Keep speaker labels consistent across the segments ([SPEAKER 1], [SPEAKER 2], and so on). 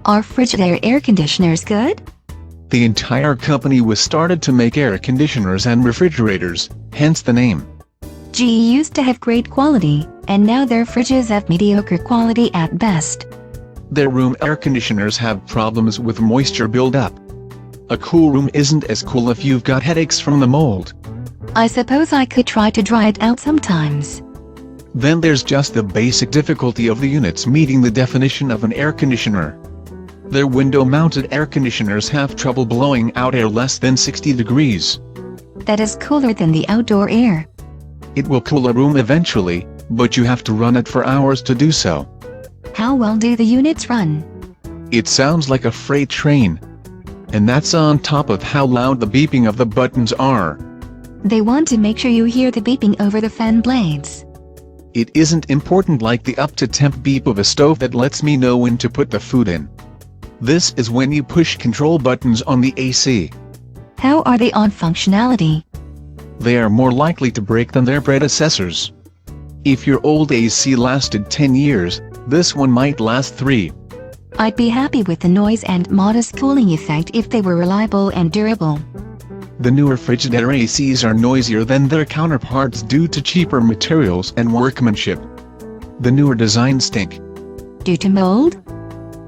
[SPEAKER 1] Are Frigidaire air conditioners good?
[SPEAKER 2] The entire company was started to make air conditioners and refrigerators, hence the name.
[SPEAKER 1] GE used to have great quality, and now their fridges have mediocre quality at best.
[SPEAKER 2] Their room air conditioners have problems with moisture buildup. A cool room isn't as cool if you've got headaches from the mold.
[SPEAKER 1] I suppose I could try to dry it out sometimes.
[SPEAKER 2] Then there's just the basic difficulty of the units meeting the definition of an air conditioner. Their window-mounted air conditioners have trouble blowing out air less than 60 degrees.
[SPEAKER 1] That is cooler than the outdoor air.
[SPEAKER 2] It will cool a room eventually, but you have to run it for hours to do so.
[SPEAKER 1] How well do the units run?
[SPEAKER 2] It sounds like a freight train. And that's on top of how loud the beeping of the buttons are.
[SPEAKER 1] They want to make sure you hear the beeping over the fan blades.
[SPEAKER 2] It isn't important like the up-to-temp beep of a stove that lets me know when to put the food in. This is when you push control buttons on the AC.
[SPEAKER 1] How are they on functionality?
[SPEAKER 2] They are more likely to break than their predecessors. If your old AC lasted 10 years, this one might last 3.
[SPEAKER 1] I'd be happy with the noise and modest cooling effect if they were reliable and durable.
[SPEAKER 2] The newer Frigidaire ACs are noisier than their counterparts due to cheaper materials and workmanship. The newer designs stink.
[SPEAKER 1] Due to mold?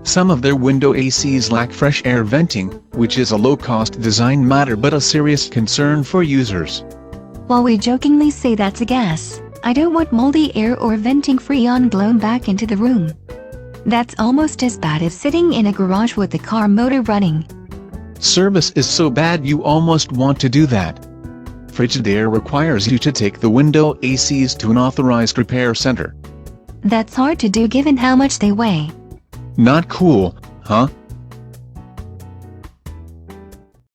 [SPEAKER 2] Some of their window ACs lack fresh air venting, which is a low-cost design matter but a serious concern for users.
[SPEAKER 1] While we jokingly say that's a gas, I don't want moldy air or venting freon blown back into the room. That's almost as bad as sitting in a garage with the car motor running.
[SPEAKER 2] Service is so bad you almost want to do that. Frigidaire requires you to take the window ACs to an authorized repair center.
[SPEAKER 1] That's hard to do given how much they weigh.
[SPEAKER 2] Not cool, huh?